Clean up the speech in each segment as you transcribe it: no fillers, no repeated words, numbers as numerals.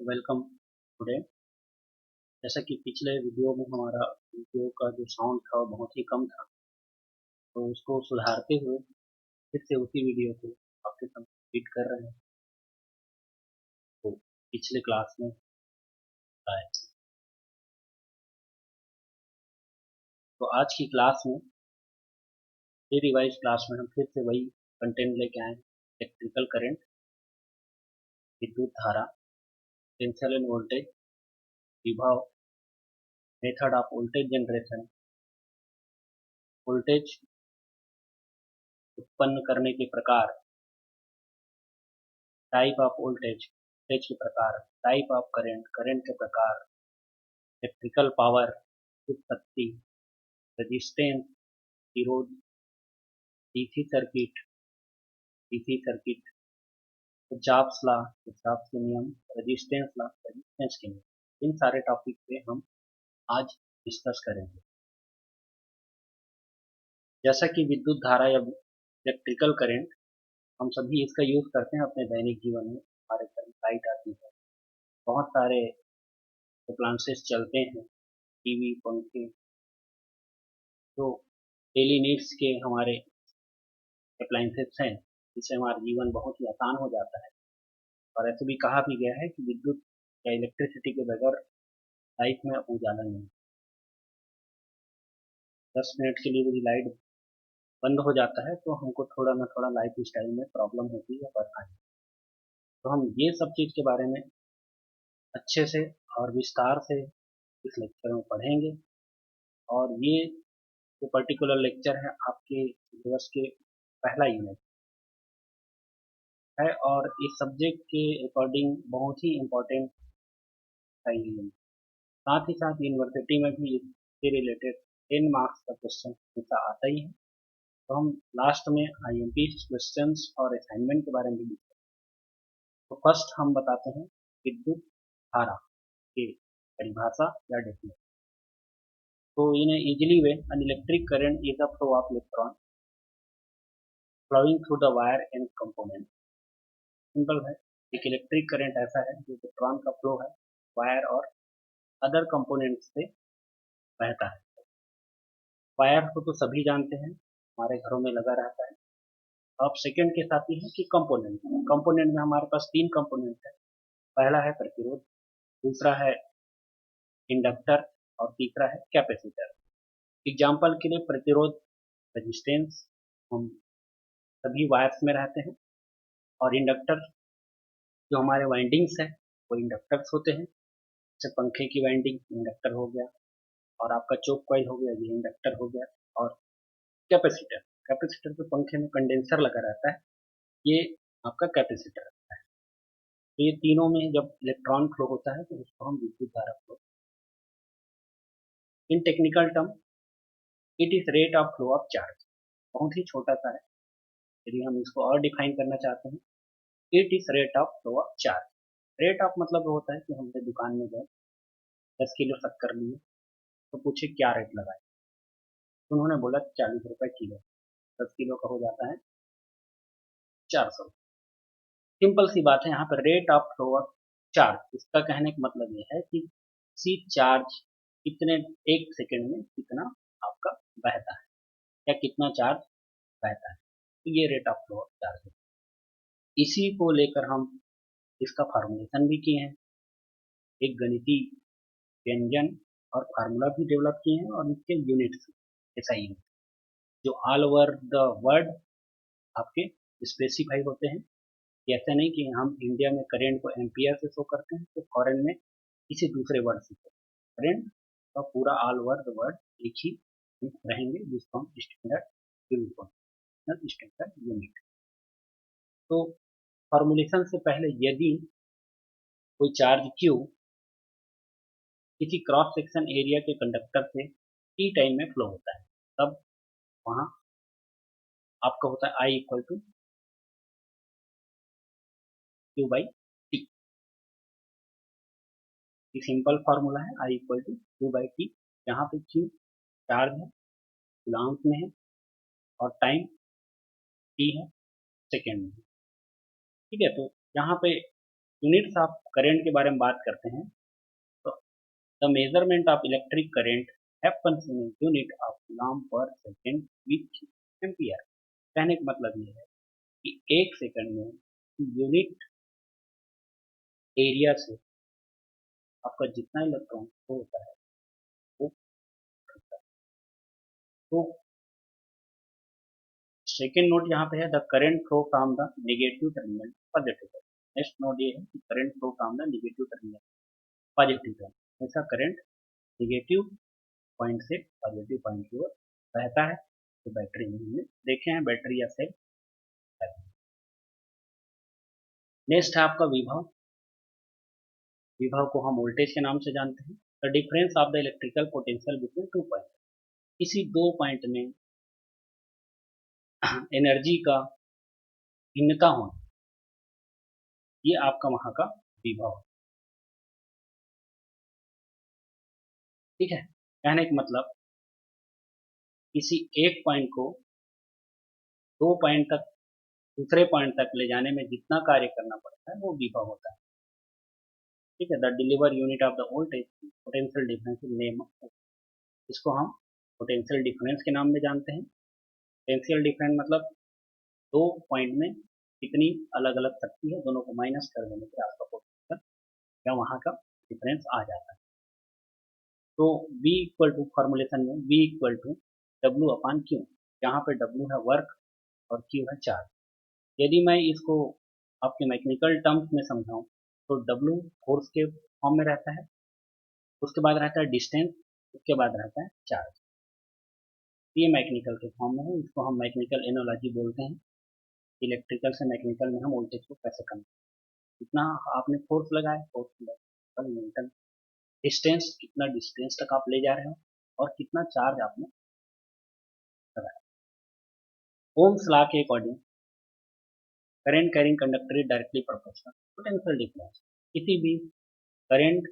Welcome today. जैसा कि पिछले वीडियो में हमारा वीडियो का जो साउंड था वो बहुत ही कम था, तो उसको सुधारते हुए फिर से उसी वीडियो को आपके सामने रिपीट कर रहे हैं। तो पिछले क्लास में आए, तो आज की क्लास में ये रिवाइज क्लास में हम फिर से वही कंटेंट लेके आए। इलेक्ट्रिकल करंट, विद्युत धारा, पोटेंशियल एंड वोल्टेज, विभव, method of voltage generation, voltage उत्पन्न करने के प्रकार, टाइप ऑफ वोल्टेज, वोल्टेज के प्रकार, टाइप ऑफ करंट, करंट के प्रकार, इलेक्ट्रिकल पावर, उत्पत्ति, रेजिस्टेंस, विरोध, DC circuit, DC circuit, Charles law, Charles के नियम, रेजिस्टेंस लॉ, रेजिस्टेंस के नियम, इन सारे टॉपिक पे हम आज डिस्कस करेंगे। जैसा कि विद्युत धारा या इलेक्ट्रिकल करंट, हम सभी इसका यूज करते हैं अपने दैनिक जीवन में। हमारे घर में लाइट आती है, बहुत सारे अप्लायंसेस चलते हैं, टीवी, पंखे, जो डेली नीड्स के हमारे अप्लायंसेस हैं, जिससे हमारा जीवन बहुत ही आसान हो जाता है। और ऐसे भी कहा भी गया है कि विद्युत या इलेक्ट्रिसिटी के बगैर लाइफ में उजाला नहीं। 10 मिनट के लिए यदि लाइट बंद हो जाता है तो हमको थोड़ा ना थोड़ा लाइफ स्टाइल में प्रॉब्लम होती है, परेशानी। तो हम ये सब चीज़ के बारे में अच्छे से और विस्तार से इस लेक्चर में पढ़ेंगे। और ये जो पर्टिकुलर लेक्चर है आपके सिलेबस के पहला यूनिट है, और इस सब्जेक्ट के अकॉर्डिंग बहुत ही इम्पोर्टेंट है ये यूनिट। साथ ही साथ यूनिवर्सिटी में भी इससे रिलेटेड 10 मार्क्स का क्वेश्चन हमेशा आता ही है। तो हम लास्ट में IMP क्वेश्चंस और असाइनमेंट के बारे में भी डिस्कस। तो फर्स्ट हम बताते हैं विद्युत धारा की परिभाषा या डेफिनेशन। तो in easily way, an electric current is a flow of electron flowing through the wire and component। Simple है, एक इलेक्ट्रिक करंट ऐसा है जो इलेक्ट्रॉन का फ्लो है, वायर और अदर कंपोनेंट्स से बहता है। वायर को तो सभी जानते हैं, हमारे घरों में लगा रहता है। अब सेकंड के साथ ही है कि कंपोनेंट, कंपोनेंट में हमारे पास 3 कंपोनेंट है। पहला है प्रतिरोध, दूसरा है इंडक्टर और तीसरा है कैपेसिटर। एग्जाम्पल के लिए प्रतिरोध, रेजिस्टेंस, हम सभी वायर्स में रहते हैं। और इंडक्टर, जो हमारे वाइंडिंग्स है वो इंडक्टर्स होते हैं। जैसे पंखे की वाइंडिंग इंडक्टर हो गया, और आपका चोक कॉइल हो गया, ये इंडक्टर हो गया। और कैपेसिटर, कैपेसिटर पे पंखे में कंडेंसर लगा रहता है, ये आपका कैपेसिटर रहता है। तो ये तीनों में जब इलेक्ट्रॉन फ्लो होता है तो उसको हम विद्युत धारा flow. In technical term, it is rate of flow of charge. बहुत ही छोटा सा है, यदि हम इसको और डिफाइन करना चाहते हैं, it is rate of flow of charge. Rate of मतलब होता है कि हमने दुकान में गए, 10 किलो शक्कर लिए, तो पूछे क्या रेट लगाए, तो उन्होंने बोला 40 रुपए किलो, 10 किलो का हो जाता है 400। सिंपल सी बात है, यहाँ पर rate of flow of charge, इसका कहने का मतलब ये है कि सी चार्ज कितने, 1 सेकेंड में कितना आपका बहता है या कितना चार्ज बहता है, तो ये rate of flow of charge है। इसी को लेकर हम इसका फार्मूलेशन भी किए हैं, एक गणितीय व्यंजन और फार्मूला भी डेवलप किए हैं, और इसके यूनिट्स, SI यूनिट, जो ऑल ओवर द वर्ल्ड आपके स्पेसिफाई होते हैं। ऐसा नहीं कि हम इंडिया में करंट को एम्पियर से शो करते हैं तो फॉरेन में किसी दूसरे वर्ड से। करंट का पूरा ऑल ओवर द वर्ल्ड एक ही रहेंगे, जिसको हम स्टैंडर्ड यूनिट, स्टैंडर्ड यूनिट। तो फॉर्मुलेशन से पहले, यदि कोई चार्ज Q किसी क्रॉस सेक्शन एरिया के कंडक्टर से T टाइम में फ्लो होता है, तब वहां आपका होता है I equal to Q by T. ये सिंपल फार्मूला है, I equal to Q by T, यहाँ पे Q चार्ज है, कूलम्ब में है, और टाइम T है, सेकेंड में। ठीक है, तो यहाँ पे यूनिट्स ऑफ करंट के बारे में बात करते हैं तो the measurement of electric current happens in unit of coulomb पर सेकेंड विच एम्पियर। कहने का मतलब ये है कि एक सेकंड में यूनिट एरिया से आपका जितना इलेक्ट्रॉन फ्लो होता है वो करता है। तो सेकेंड नोट यहाँ पे है the current flow from the negative terminal positive terminal. Next note ये है कि current flow from the negative terminal positive terminal. ऐसा करंट नेगेटिव पॉइंट से पॉजिटिव पॉइंट की ओर बहता है। तो बैटरी में हमने देखे हैं बैटरी या सेल। नेक्स्ट है आपका विभव। विभव को हम वोल्टेज के नाम से जानते हैं। The difference of the electrical potential between two point. किसी दो पॉइंट में एनर्जी का भिन्नता होना, ये आपका वहां का विभव है। ठीक है, कहने का मतलब किसी एक पॉइंट को दो पॉइंट तक दूसरे पॉइंट तक ले जाने में जितना कार्य करना पड़ता है वो विभव होता है। ठीक है, the deliver unit of the voltage potential difference name. इसको हम पोटेंशियल डिफरेंस के नाम में जानते हैं। पोटेंशियल डिफरेंस मतलब दो पॉइंट में कितनी अलग अलग शक्ति है, दोनों को माइनस कर देने से आपका पोटेंशियल या वहाँ का डिफरेंस आ जाता है। तो V इक्वल टू फॉर्मुलेशन में V equal to W upon Q. यहाँ पे W है वर्क और Q है चार्ज। यदि मैं इसको आपके मैकेनिकल टर्म्स में समझाऊं तो W फोर्स के फॉर्म में रहता है, उसके बाद रहता है डिस्टेंस, उसके बाद रहता है चार्ज। ये मैकेनिकल के फॉर्म में है। इसको हम मैकेनिकल एनोलॉजी बोलते हैं। इलेक्ट्रिकल से मैकेनिकल में हम वोल्टेज को कैसे कम, कितना आपने फोर्स लगाया, फोर्स न्यूटन, डिस्टेंस कितना डिस्टेंस तक आप ले जा रहे हो, और कितना चार्ज आपने लगाया। ओम्स लॉ के according current carrying conductor is directly proportional potential difference. किसी भी करंट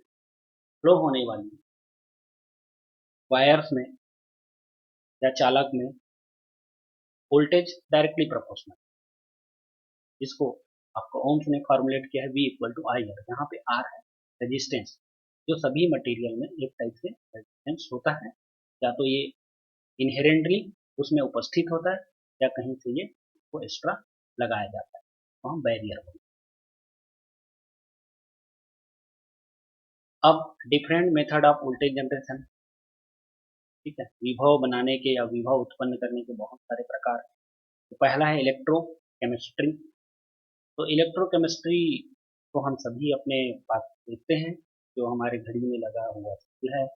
फ्लो होने वाली वायर्स में या चालक में वोल्टेज डायरेक्टली प्रोपोर्शनल, जिसको आपको ओम्स ने फॉर्मुलेट किया है V equal to I R. यहाँ पे R है रेजिस्टेंस, जो सभी मटेरियल में एक टाइप से रेजिस्टेंस होता है, या तो ये इनहेरेंटली उसमें उपस्थित होता है या कहीं से ये उसको एक्स्ट्रा लगाया जाता है, तो हम बैरियर बोलते हैं। अब different method of voltage generation. ठीक है, विभव बनाने के या विभव उत्पन्न करने के बहुत सारे प्रकार हैं। तो पहला है इलेक्ट्रोकेमिस्ट्री। तो इलेक्ट्रोकेमिस्ट्री को हम सभी अपने पास देखते हैं, जो हमारे घड़ी में लगा हुआ सेल है,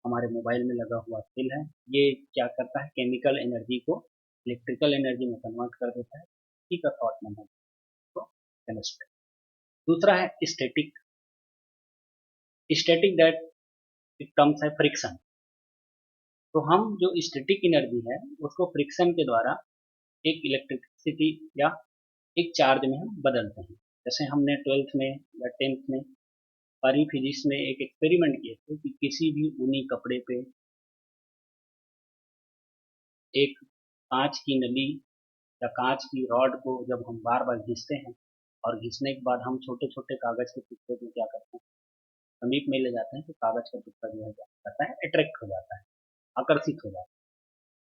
हमारे मोबाइल में लगा हुआ सेल है, ये क्या करता है, केमिकल एनर्जी को इलेक्ट्रिकल एनर्जी में कन्वर्ट कर देता है। इसी का शॉर्ट नाम है तो केमिस्ट्री। दूसरा है स्टैटिक। स्टैटिक दैट एक टर्म्स है फ्रिक्शन। तो हम जो स्टैटिक एनर्जी है उसको फ्रिक्शन के द्वारा एक इलेक्ट्रिसिटी या एक चार्ज में हम बदलते हैं। जैसे हमने 12th में या 10th में पारी फिजिक्स में एक एक्सपेरिमेंट किए थे कि किसी भी ऊनी कपड़े पे एक कांच की नली या कांच की रॉड को जब हम बार बार घिसते हैं, और घिसने के बाद हम छोटे छोटे कागज के टुकड़े को क्या करते हैं, समीप में ले जाते हैं, तो कागज का टुकड़ा जो है क्या करता है, अट्रैक्ट हो जाता है, आकर्षित हो जाता है।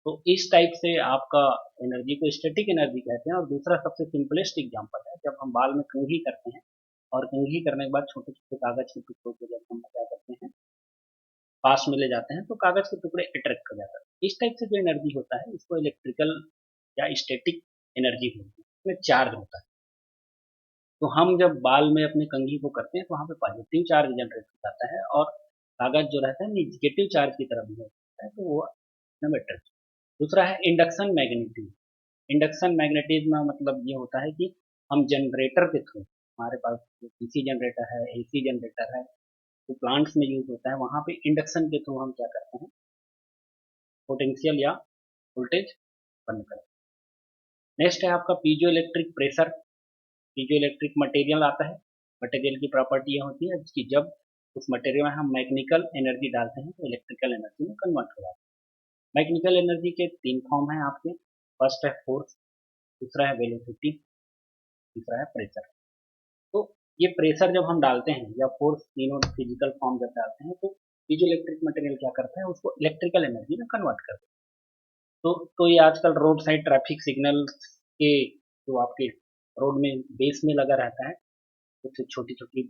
तो इस टाइप से आपका एनर्जी को स्टैटिक एनर्जी कहते हैं। और दूसरा सबसे सिंपलेस्ट एग्जांपल है जब हम बाल में कंघी करते हैं, और कंघी करने के बाद छोटे छोटे कागज के टुकड़ों को जब हम क्या करते हैं, पास में ले जाते हैं, तो कागज के टुकड़े अट्रैक्ट हो जाते हैं। इस टाइप से जो एनर्जी होता है इसको इलेक्ट्रिकल या स्टैटिक एनर्जी होती है, इसमें चार्ज होता है। तो हम जब बाल में अपने कंघी को करते हैं तो वहाँ पे पॉजिटिव चार्ज जनरेट हो जाता है, और कागज जो रहता है निगेटिव चार्ज की तरफ मूव होता है, तो वो मेटल। दूसरा है इंडक्शन मैग्नेटिज्म। इंडक्शन मैग्नेटिज्म मतलब ये होता है कि हम जनरेटर के थ्रू, हमारे पास डीसी जनरेटर है, एसी जनरेटर है, तो प्लांट्स में यूज होता है, वहाँ पे इंडक्शन के थ्रू हम क्या करते हैं, पोटेंशियल या वोल्टेज उत्पन्न करते हैं। नेक्स्ट है आपका piezo electric pressure. Piezo electric material आता है। मटेरियल की प्रॉपर्टी ये होती है कि जब उस मटेरियल में हम मैकेनिकल एनर्जी डालते हैं तो इलेक्ट्रिकल एनर्जी में कन्वर्ट हो जाता है। मैकेनिकल एनर्जी के तीन फॉर्म हैं आपके। फर्स्ट है फोर्स, दूसरा है वेलोसिटी, तीसरा है प्रेशर। तो ये प्रेशर जब हम डालते हैं या फोर्स तीनों फिजिकल फॉर्म जब डालते हैं तो पीजो इलेक्ट्रिक मटेरियल क्या करता है, उसको इलेक्ट्रिकल एनर्जी में कन्वर्ट करता है। तो ये आजकल रोड साइड ट्रैफिक सिग्नल के जो आपके रोड में बेस में लगा रहता है, कुछ छोटी छोटी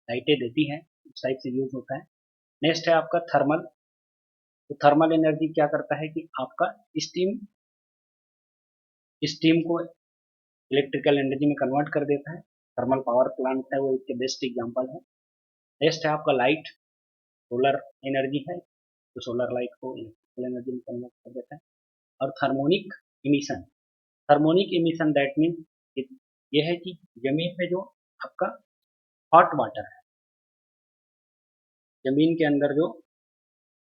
लाइटें देती हैं, उस टाइप से यूज होता है। नेक्स्ट है आपका थर्मल। तो थर्मल एनर्जी क्या करता है कि आपका स्टीम स्टीम को इलेक्ट्रिकल एनर्जी में कन्वर्ट कर देता है। थर्मल पावर प्लांट है वो इसके बेस्ट एग्जांपल है। नेक्स्ट है आपका लाइट। सोलर एनर्जी है तो सोलर लाइट को इलेक्ट्रिकल एनर्जी में कन्वर्ट कर देता है। और thermionic emission. Thermionic emission that means ये है कि जमीन में जो आपका हॉट वाटर है, जमीन के अंदर जो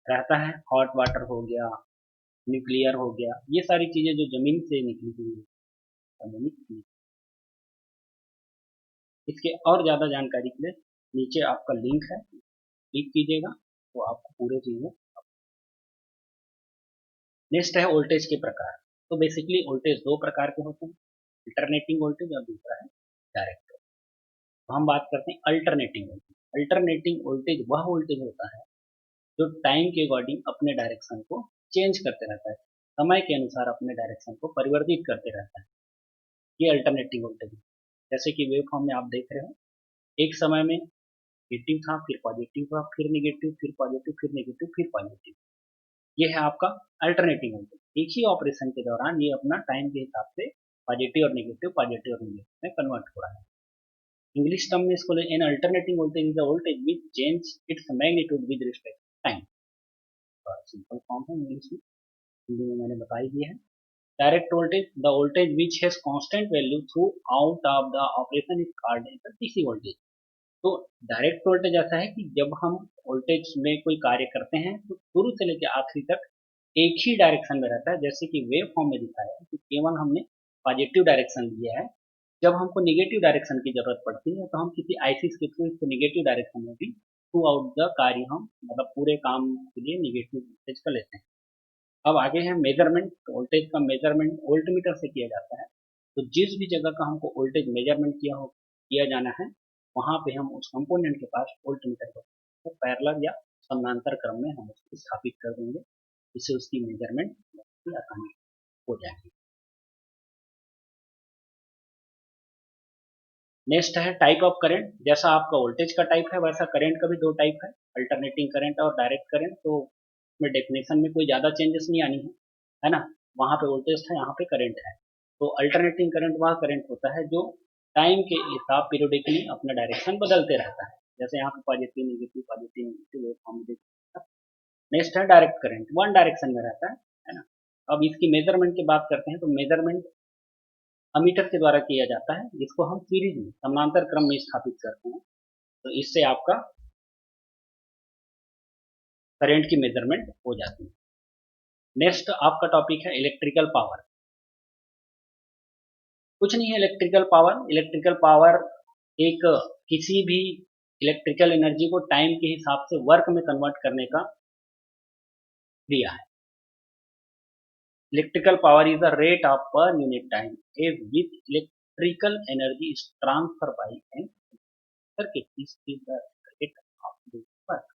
रहता है, हॉट वाटर हो गया, न्यूक्लियर हो गया, ये सारी चीजें जो जमीन से निकली हुई है, थर्मोनिक इमिशन। इसके और ज़्यादा जानकारी के लिए नीचे आपका लिंक है, क्लिक कीजिएगा तो आपको पूरे चीज़ें। नेक्स्ट है वोल्टेज के प्रकार। तो बेसिकली वोल्टेज दो प्रकार के होते हैं, अल्टरनेटिंग वोल्टेज और दूसरा है डायरेक्ट। तो हम बात करते हैं अल्टरनेटिंग वोल्टेज। अल्टरनेटिंग वोल्टेज वह वोल्टेज होता है जो टाइम के अकॉर्डिंग अपने डायरेक्शन को चेंज करते रहता है, समय के अनुसार अपने डायरेक्शन को परिवर्तित करते रहता है। ये अल्टरनेटिंग वोल्टेज है। जैसे कि वेव फॉर्म में आप देख रहे हो, एक समय में नेगेटिव था, फिर पॉजिटिव हुआ, फिर नेगेटिव, फिर पॉजिटिव, फिर नेगेटिव, फिर पॉजिटिव। ये है आपका अल्टरनेटिंग वोल्टेज। एक ही ऑपरेशन के दौरान ये अपना टाइम के हिसाब से पॉजिटिव और नेगेटिव में कन्वर्ट हो रहा है। इंग्लिश टर्म में इसको an alternating voltage is the voltage which change its magnitude with respect time. Simple form है इंग्लिश में, हिंदी में मैंने बता ही दिया है। Direct voltage, the voltage which has constant value throughout of the operation is called as DC voltage. तो direct voltage ऐसा है कि जब हम वोल्टेज में कोई कार्य करते हैं तो शुरू से लेकर आखिरी तक एक ही डायरेक्शन में रहता है। जैसे कि वेव फॉर्म में दिखाया है कि केवल हमने पॉजिटिव डायरेक्शन लिया है, जब हमको निगेटिव डायरेक्शन की जरूरत पड़ती है तो हम किसी आईसिस के थ्रू इसको निगेटिव डायरेक्शन में भी थ्रू आउट द कार्य हम मतलब पूरे काम के लिए निगेटिव वोल्टेज का लेते हैं। अब आगे है मेजरमेंट। वोल्टेज का मेजरमेंट वोल्टमीटर से किया जाता है। तो जिस भी जगह का हमको वोल्टेज मेजरमेंट किया जाना है, वहाँ पे हम उस कंपोनेंट के पास वोल्टमीटर को पैरेलल या समानांतर क्रम में हम उसको स्थापित कर देंगे, जिससे उसकी मेजरमेंट आसानी हो जाएगी। नेक्स्ट है टाइप ऑफ करंट। जैसा आपका वोल्टेज का टाइप है वैसा करंट का भी दो टाइप है, अल्टरनेटिंग करंट और डायरेक्ट करंट। तो उसमें डेफिनेशन में कोई ज़्यादा चेंजेस नहीं आनी है ना। वहाँ पे वोल्टेज था, यहाँ पे करंट है। तो अल्टरनेटिंग करंट वह करंट होता है जो टाइम के हिसाब पीरियडिकली अपना डायरेक्शन बदलते रहता है। जैसे यहाँ पे positive negative positive negative wave form में। नेक्स्ट है डायरेक्ट करंट, वन डायरेक्शन में रहता है ना। अब इसकी मेजरमेंट की बात करते हैं तो मेजरमेंट अमीटर के द्वारा किया जाता है, जिसको हम सीरीज में समानांतर क्रम में स्थापित करते हैं। तो इससे आपका करंट की मेजरमेंट हो जाती है। नेक्स्ट आपका टॉपिक है इलेक्ट्रिकल पावर। कुछ नहीं है इलेक्ट्रिकल पावर। इलेक्ट्रिकल पावर एक किसी भी इलेक्ट्रिकल एनर्जी को टाइम के हिसाब से वर्क में कन्वर्ट करने का क्रिया है। Electrical power is the rate of per unit time as with electrical energy is transfer by an circuit. This is the rate of work.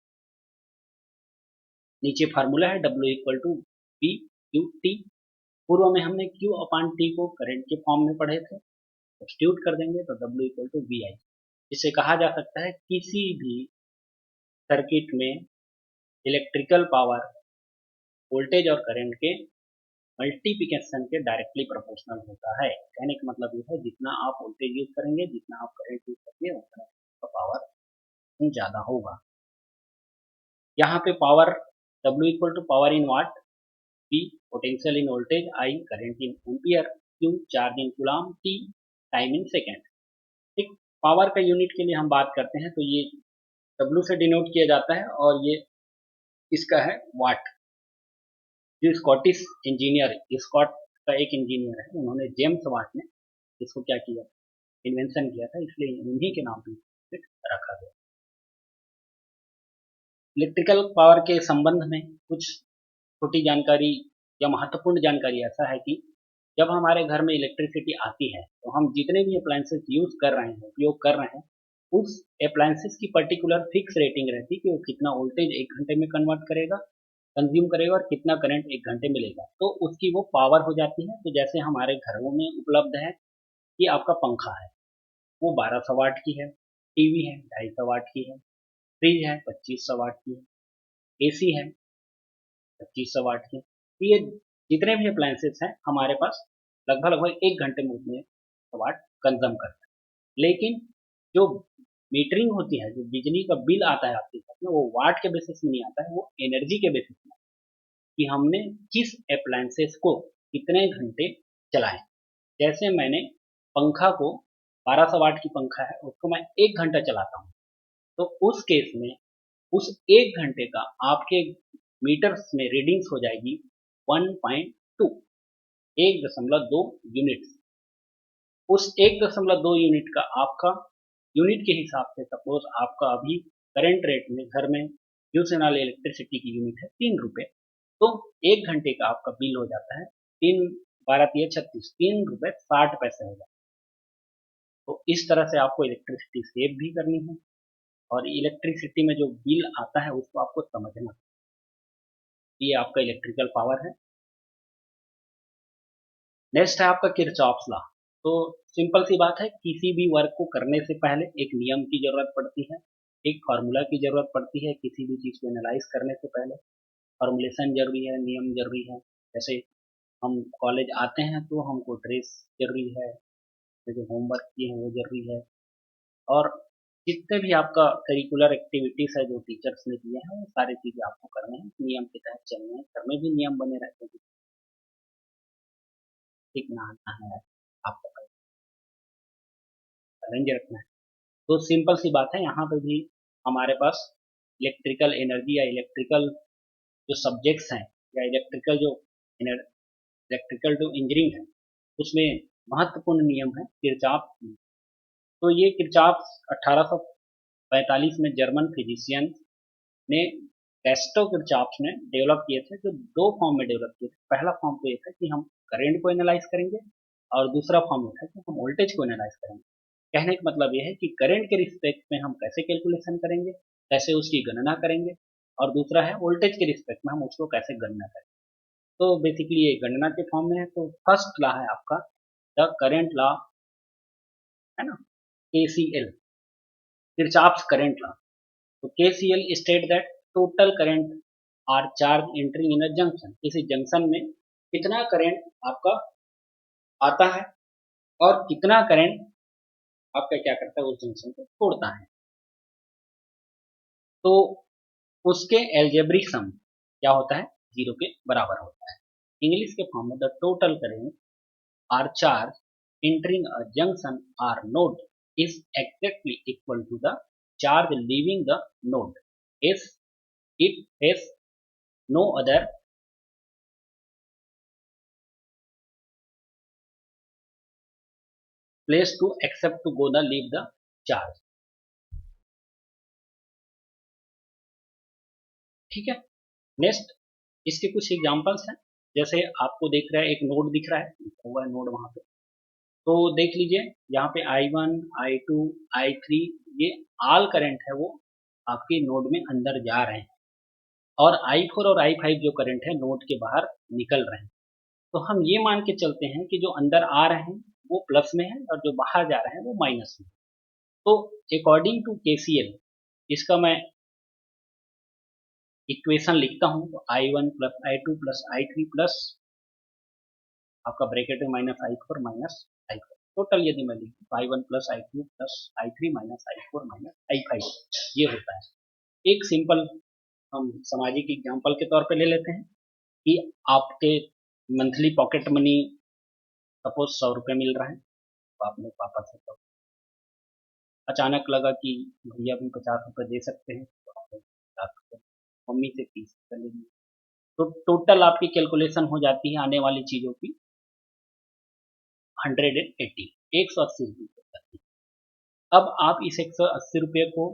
नीचे फार्मूला है W equal to V Q T. पूर्व में हमने Q upon T को current के form में पढ़े थे, सब्स्टिट्यूट कर देंगे तो W equal to V I. इससे कहा जा सकता है किसी भी सर्किट में इलेक्ट्रिकल पावर वोल्टेज और करंट के मल्टीप्लिकेशन के डायरेक्टली प्रोपोर्शनल होता है। कहने का मतलब ये है जितना आप वोल्टेज यूज करेंगे, जितना आप करंट यूज करेंगे, उतना का पावर ज़्यादा होगा। यहाँ पे power W equal to power in watt, P potential in voltage, I current in ampere, Q charge in coulomb, T time in second. ठीक, पावर का यूनिट के लिए हम बात करते हैं तो ये W से डिनोट किया जाता है और ये इसका है वाट। जो स्कॉटिश इंजीनियर, स्कॉट का एक इंजीनियर है, उन्होंने जेम्स वाट ने इसको क्या किया, इन्वेंशन किया था, इसलिए उन्हीं के नाम पे रखा गया। इलेक्ट्रिकल पावर के संबंध में कुछ छोटी जानकारी या महत्वपूर्ण जानकारी ऐसा है कि जब हमारे घर में इलेक्ट्रिसिटी आती है तो हम जितने भी अप्लायंसेस यूज कर रहे हैं, उपयोग कर रहे हैं, उस अप्लायंसेस की पर्टिकुलर फिक्स रेटिंग रहती है कि वो कितना वोल्टेज 1 घंटे में कन्वर्ट करेगा, कंज्यूम करेगा और कितना करंट 1 घंटे में लेगा, तो उसकी वो पावर हो जाती है। तो जैसे हमारे घरों में उपलब्ध है कि आपका पंखा है, वो 1200 वाट की है, टीवी है 250 वाट की है, फ्रिज है 2500 वाट की है, एसी है 2500 वाट की। तो ये जितने भी अप्लायंसेस हैं हमारे पास लगभग लगभग 1 घंटे में उतने वाट कंज्यूम करते हैं। लेकिन जो मीटरिंग होती है, जो बिजली का बिल आता है आपके पास में, वो वाट के बेसिस में नहीं आता है, वो एनर्जी के बेसिस में, कि हमने किस अप्लायंसेस को कितने घंटे चलाए। जैसे मैंने पंखा को 1200 वाट की पंखा है, उसको मैं 1 घंटा चलाता हूँ, तो उस केस में उस 1 घंटे का आपके मीटर्स में रीडिंग्स हो जाएगी 1.2, 1.2 यूनिट्स। उस 1.2 यूनिट का आपका यूनिट के हिसाब से, सपोज आपका अभी करंट रेट में घर में यूज होने वाली इलेक्ट्रिसिटी की यूनिट है 3 रुपये, तो 1 घंटे का आपका बिल हो जाता है 3 12 36 3 रुपये 60 पैसे हो जाता है। तो इस तरह से आपको इलेक्ट्रिसिटी सेव भी करनी है, और इलेक्ट्रिसिटी में जो बिल आता है उसको आपको समझना है। ये आपका इलेक्ट्रिकल पावर है। नेक्स्ट है आपका किरचॉफ्स लॉ। तो सिंपल सी बात है, किसी भी वर्क को करने से पहले एक नियम की जरूरत पड़ती है, एक फार्मूला की जरूरत पड़ती है। किसी भी चीज़ को एनालाइज करने से पहले फॉर्मुलेशन जरूरी है, नियम जरूरी है। जैसे हम कॉलेज आते हैं तो हमको ड्रेस जरूरी है, जो होमवर्क किए हैं वो जरूरी है, और जितने भी आपका करिकुलर एक्टिविटीज है जो टीचर्स ने दिए हैं वो सारी चीज़ें आपको करने हैं, नियम के तहत चलने हैं। घर में भी नियम बने रहते हैं, ठीक नहाना है, आपको अरेंज रखना है। तो सिंपल सी बात है, यहाँ पे भी हमारे पास इलेक्ट्रिकल एनर्जी या इलेक्ट्रिकल जो सब्जेक्ट्स हैं, या इलेक्ट्रिकल जो इलेक्ट्रिकल जो इंजीनियरिंग है, उसमें महत्वपूर्ण नियम है किरचॉफ। तो ये किरचॉफ 1845 में जर्मन फिजिशियन ने कैस्टो किरचॉफ ने डेवलप किए थे, जो दो फॉर्म में डेवलप किए थे। पहला फॉर्म तो ये था कि हम करंट को एनालाइज करेंगे, और दूसरा फॉर्म ये था कि हम वोल्टेज को एनालाइज करेंगे। कहने का मतलब ये है कि करंट के रिस्पेक्ट में हम कैसे कैलकुलेशन करेंगे, कैसे उसकी गणना करेंगे, और दूसरा है वोल्टेज के रिस्पेक्ट में हम उसको कैसे गणना करें। तो बेसिकली ये गणना के फॉर्म में है। तो फर्स्ट लॉ है आपका द करेंट लॉ, है ना, KCL, किरचॉफ्स करंट लॉ। तो KCL state that total current or charge entering in a junction. किसी जंक्शन में कितना करंट आपका आता है और कितना करंट आपका क्या करता है, उस जंक्शन को तोड़ता है। तो उसके एल्जेब्रिक सम क्या होता है, 0 के बराबर होता है। इंग्लिश के फॉर्म में the total current or charge entering a junction or node is exactly equal to the charge leaving the node if it has no other place to accept to go the leave the charge। ठीक है। Next इसके कुछ examples हैं। जैसे आपको देख रहा है, एक नोड दिख रहा है, लिखा हुआ है नोड वहां पे। तो देख लीजिए यहाँ पे I1 I2 I3, ये ऑल करंट है वो आपके नोड में अंदर जा रहे हैं, और I4 और I5 जो करंट है नोड के बाहर निकल रहे हैं। तो हम ये मान के चलते हैं कि जो अंदर आ रहे हैं वो प्लस में है, और जो बाहर जा रहे हैं वो माइनस में। तो अकॉर्डिंग टू KCL इसका मैं इक्वेशन लिखता हूँ, तो I1 plus I2 plus I3 plus आपका ब्रैकेट में minus I4 minus I4, total यदि मैं लिखूँ तो I1 plus I2 plus I3 minus I4 minus I5 ये होता है। एक सिंपल हम सामाजिक एग्जाम्पल के तौर पे ले लेते हैं कि आपके मंथली पॉकेट मनी सपोज 100 रुपये मिल रहा है, तो आपने पापा से तो अचानक लगा कि भैया भी 50 रुपये दे सकते हैं, तो आपने 50 रुपये, मम्मी से 30 रुपये ले लिए। तो टोटल आपकी कैलकुलेशन हो जाती है आने वाली चीज़ों की 180, 180 रुपये। अब आप इस 180 रुपये को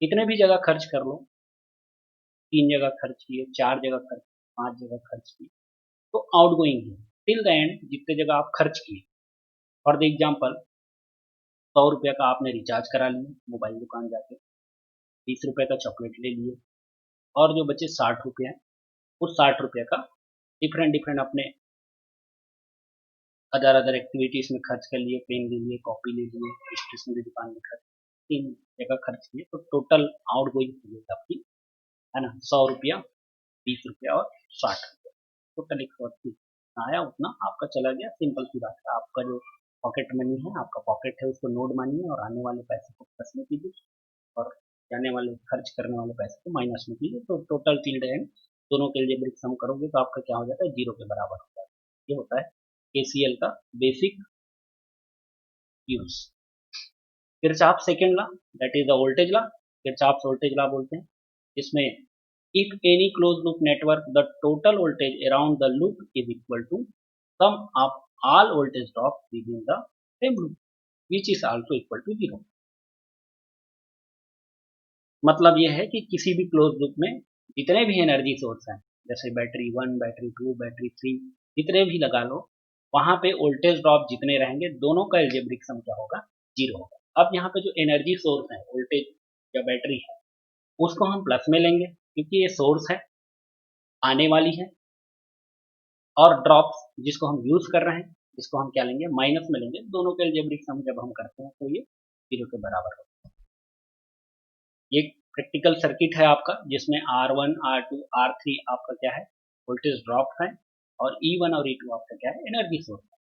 कितने भी जगह खर्च कर लो, 3 जगह खर्च किए, 4 जगह खर्च, 5 जगह खर्च किए, तो आउट गोइंग है। टिल द एंड जितने जगह आप खर्च किए। फॉर द एग्जाम्पल 100 रुपये का आपने रिचार्ज करा लिया मोबाइल दुकान जाके, 20 रुपये का चॉकलेट ले लिए, और जो बचे 60 रुपये हैं, उस 60 रुपये का डिफरेंट डिफरेंट अपने अदर अदर एक्टिविटीज में खर्च कर लिए, पेन ले लिए, कॉपी ले लिए, स्टेशनरी दुकान में खर्च, 3 जगह खर्च किए, तो टोटल आउट गोइंग हो गई आपकी, है ना, 100 रुपया, 20 रुपया और 60 रुपया, टोटल 180 आया, उतना आपका चला गया। सिंपल सी बात है, आपका जो पॉकेट मनी है, आपका पॉकेट है, उसको नोट मानिए और आने वाले पैसे को प्लस में कीजिए और जाने वाले खर्च करने वाले पैसे को माइनस में कीजिए, तो टोटल टिल एंड दोनों के एल्जेब्रिक सम करोगे तो आपका क्या हो जाता है, 0 के बराबर हो जाता है। ये होता है KCL का basic use. Kirchhoff second law, that is the voltage law, Kirchhoff voltage law बोलते हैं, इसमें if any close loop network the total voltage around the loop is equal to sum of all voltage drop within the same loop which is also equal to 0। मतलब यह है कि किसी भी close loop में जितने भी energy source हैं, जैसे बैटरी 1, बैटरी 2, बैटरी 3, जितने भी लगा लो, वहां पे वोल्टेज ड्रॉप जितने रहेंगे दोनों का एल्जेब्रिक सम क्या होगा, 0 होगा। अब यहाँ पे जो एनर्जी सोर्स है, वोल्टेज या बैटरी है, उसको हम प्लस में लेंगे क्योंकि ये सोर्स है, आने वाली है, और ड्रॉप्स जिसको हम यूज कर रहे हैं, जिसको हम क्या लेंगे, माइनस में लेंगे। दोनों के एल्जेब्रिक सम जब हम करते हैं तो ये 0 के बराबर होगा। ये प्रैक्टिकल सर्किट है आपका, जिसमें R1, R2, R3 आपका क्या है, वोल्टेज ड्रॉप है, और E1 और E2 आपका क्या है, एनर्जी सोर्स है।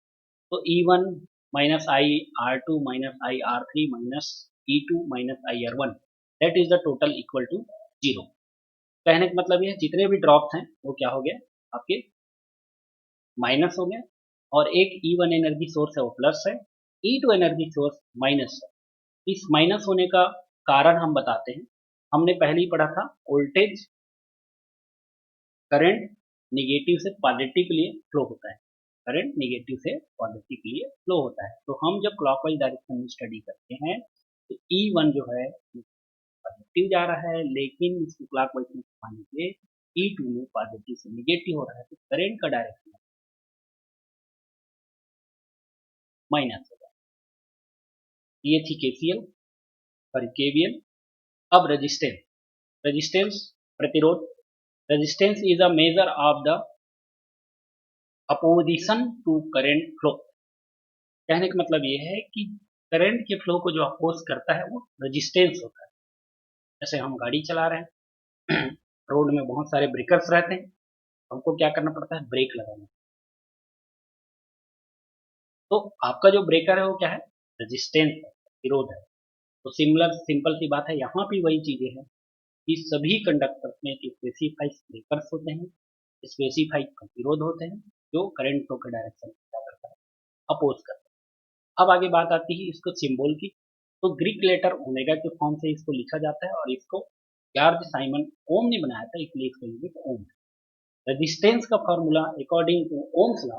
तो E1 minus I R2 minus I R3 minus E2 minus I R1, that is the total equal to 0। कहने का मतलब ये जितने भी ड्रॉप्स हैं वो क्या हो गए, आपके माइनस हो गए, और एक E1 एनर्जी सोर्स है वो प्लस है, E2 एनर्जी सोर्स माइनस है। इस माइनस होने का कारण हम बताते हैं, हमने पहले ही पढ़ा था, वोल्टेज करंट निगेटिव से पॉजिटिव के लिए फ्लो होता है, करंट निगेटिव से पॉजिटिव के लिए फ्लो होता है। तो हम जब क्लॉकवाइज डायरेक्शन में स्टडी करते हैं तो E1 जो है पॉजिटिव जा रहा है, लेकिन इसको क्लॉकवाइज में घुमाने के E2 में पॉजिटिव से निगेटिव हो रहा है, तो करंट का डायरेक्शन माइनस होगा। ये थी KCL और KVL। अब रेजिस्टेंस, रेजिस्टेंस प्रतिरोध, resistance is a measure of the opposition to current flow. कहने का मतलब ये है कि करंट के फ्लो को जो अपोज करता है वो रेजिस्टेंस होता है। जैसे हम गाड़ी चला रहे हैं, रोड में बहुत सारे ब्रेकर्स रहते हैं, हमको क्या करना पड़ता है, ब्रेक लगाना। तो आपका जो ब्रेकर है वो क्या है, रेजिस्टेंस है, विरोध है। तो सिमिलर सिंपल सी बात है, यहाँ भी वही चीजें हैं कि सभी कंडक्टर्स में स्पेसिफाइड ब्रेकर्स होते हैं, स्पेसिफाइड प्रतिरोध होते हैं, जो करंट फ्लो के डायरेक्शन में क्या करता है, अपोज करता है। अब आगे बात आती है इसको सिंबल की। तो ग्रीक लेटर ओमेगा के फॉर्म से इसको लिखा जाता है, और इसको जॉर्ज साइमन ओम ने बनाया था, इसलिए इसका यूनिट ओम। रेजिस्टेंस का formula according to Ohm's law,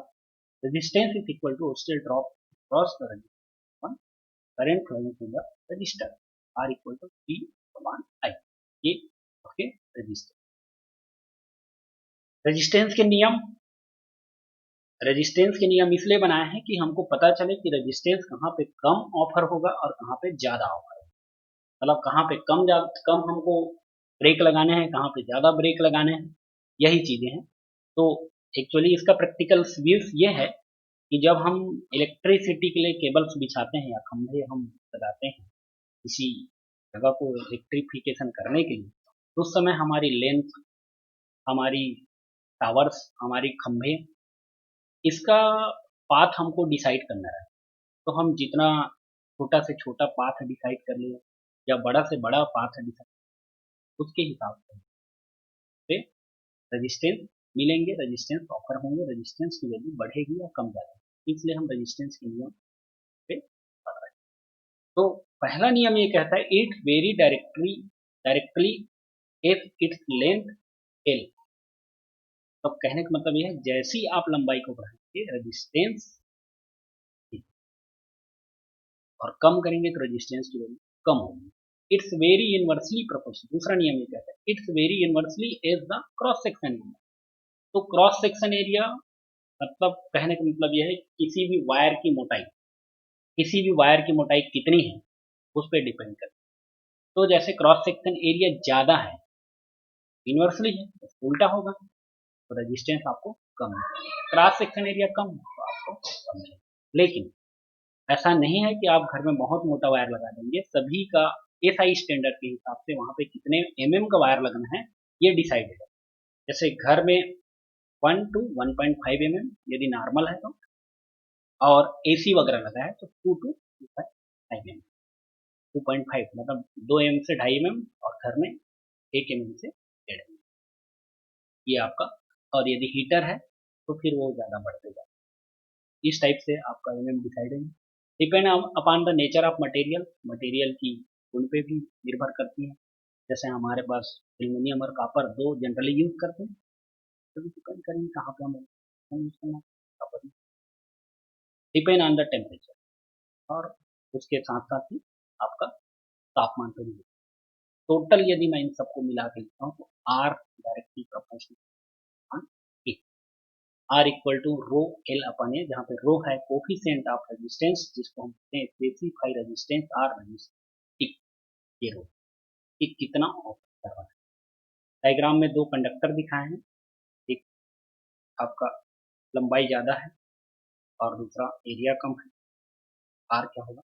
resistance is equal to voltage drop cross the resistance, current flowing through the resistor, R equal to P upon I। ये ओके रेजिस्टेंस। रेजिस्टेंस के नियम, resistance के नियम इसलिए बनाए हैं कि हमको पता चले कि रेजिस्टेंस कहाँ पे कम ऑफर होगा और कहाँ पे ज्यादा ऑफर होगा। मतलब कहाँ पे कम हमको ब्रेक लगाने हैं, कहाँ पे ज्यादा ब्रेक लगाने हैं, यही चीजें हैं। तो एक्चुअली इसका प्रैक्टिकल व्यूज ये है कि जब हम इलेक्ट्रिसिटी के लिए केबल्स बिछाते हैं या खंभे हम लगाते हैं किसी जगह को इलेक्ट्रिफिकेशन करने के लिए, तो उस समय हमारी लेंथ, हमारी टावर्स, हमारी खंभे, इसका पाथ हमको डिसाइड करना है। तो हम जितना छोटा से छोटा पाथ डिसाइड कर ले या बड़ा से बड़ा पाथ डिसाइड, उसके हिसाब से रेजिस्टेंस मिलेंगे, रेजिस्टेंस ऑफर होंगे, रेजिस्टेंस की वैल्यू बढ़ेगी या कम जाएगी। इसलिए हम रेजिस्टेंस के नियम पे पढ़ रहे हैं। तो पहला नियम ये कहता है, it very directly if its length L. तो कहने का मतलब ये है, जैसी आप लंबाई को बढ़ाएंगे रेजिस्टेंस, और कम करेंगे तो रेजिस्टेंस की वैल्यू कम होगी। It's very inversely proportional. दूसरा नियम ये कहता है, it's very inversely as the cross section area. तो क्रॉस सेक्शन एरिया मतलब कहने का मतलब यह है किसी भी वायर की मोटाई कितनी है उस पर डिपेंड करता है। तो जैसे क्रॉस सेक्शन एरिया ज़्यादा है, इन्वर्सली है तो उल्टा होगा, तो रेजिस्टेंस आपको कम है। क्रॉस सेक्शन एरिया कम है तो आपको कम है। लेकिन ऐसा नहीं है कि आप घर में बहुत मोटा वायर लगा देंगे, सभी का एसआई स्टैंडर्ड के हिसाब से वहाँ पे कितने एमएम का वायर लगना है ये डिसाइडेड है। जैसे घर में 1 to 1.5 mm यदि नॉर्मल है तो, और एसी वगैरह लगा है तो 2 to 2.5 mm। 2.5 मतलब 2 mm से 2.5 mm, और घर में 1 mm से 1.5 mm, ये आपका। और यदि हीटर है तो फिर वो ज़्यादा बढ़ते जाए। इस टाइप से आपका एमएम डिसाइड है। Depend upon the nature of material, material की गुण पे भी निर्भर करती है। जैसे हमारे पास एल्यूमिनियम और कॉपर दो जनरली यूज करते हैं, तो डिपेंड करेंगे कहाँ पे हम यूज करना copper. Depend on the temperature, और उसके साथ साथ ही आपका तापमान पर भी। टोटल यदि मैं इन सबको मिला के लिखता हूँ तो R directly proportional A, R equal to rho L upon A, जहाँ पे रो है कोफिशिएंट ऑफ रेजिस्टेंस, जिसको हम कहते हैं स्पेसिफाई रेजिस्टेंस आर रेजिस्टेंस, ये रो कि कितना ऑफर कर रहा है। डायग्राम में दो कंडक्टर दिखाए हैं, एक आपका लंबाई ज़्यादा है और दूसरा एरिया कम है। आर क्या होगा,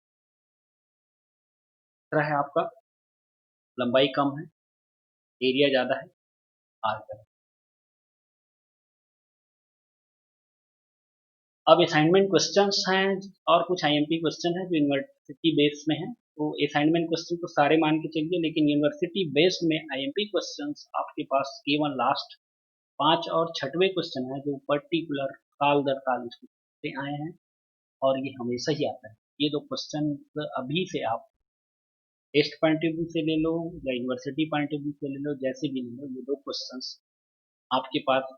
दूसरा है आपका लंबाई कम है, एरिया ज़्यादा है, आर क्या है। अब असाइनमेंट क्वेश्चंस हैं और कुछ आईएमपी क्वेश्चन है जो यूनिवर्सिटी बेस्ड में है। तो असाइनमेंट क्वेश्चन तो सारे मान के चलिए, लेकिन यूनिवर्सिटी बेस्ड में आईएमपी क्वेश्चंस आपके पास केवल लास्ट 5 और 6वें क्वेश्चन है जो पर्टिकुलर साल दर साल इससे आए हैं, और ये हमेशा ही आता है। ये दो क्वेश्चन अभी से आप टेस्ट पॉइंट ऑफ व्यू से ले लो या यूनिवर्सिटी पॉइंट ऑफ व्यू से ले लो, जैसे भी ले लो, ये दो क्वेश्चंस आपके पास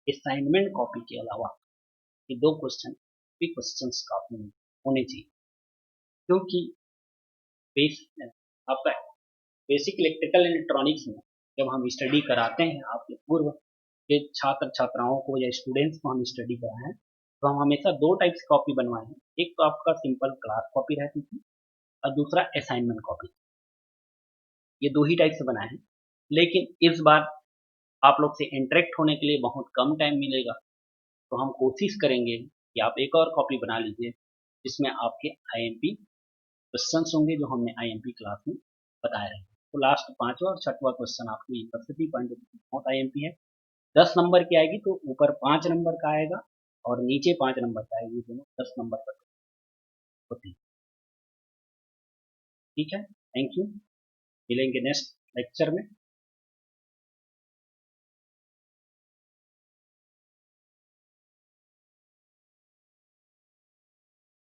असाइनमेंट कॉपी के अलावा ये दो क्वेश्चन भी क्वेश्चंस कॉपी में होने चाहिए। क्योंकि बेस आपका बेसिक इलेक्ट्रिकल इलेक्ट्रॉनिक्स में जब हम स्टडी कराते हैं आपके पूर्व के छात्र छात्राओं को या स्टूडेंट्स को हम स्टडी कराएं, तो हम हमेशा दो टाइप्स कॉपी बनवाए हैं। एक तो आपका सिंपल क्लास कॉपी रहती थी, और दूसरा असाइनमेंट कॉपी। ये दो ही टाइप से बनाए हैं। लेकिन इस बार आप लोग से इंटरेक्ट होने के लिए बहुत कम टाइम मिलेगा, तो हम कोशिश करेंगे कि आप एक और कॉपी बना लीजिए जिसमें आपके आईएमपी क्वेश्चंस होंगे जो हमने आईएमपी क्लास में बताए हैं। तो लास्ट 5वां और 6वां क्वेश्चन आपकी यूनिवर्सिटी पॉइंट बहुत आईएमपी है। 10 नंबर की आएगी तो ऊपर 5 नंबर का आएगा और नीचे 5 नंबर का आएगी, दोनों 10 नंबर का होती है। ठीक है, थैंक यू, मिलेंगे नेक्स्ट लेक्चर में।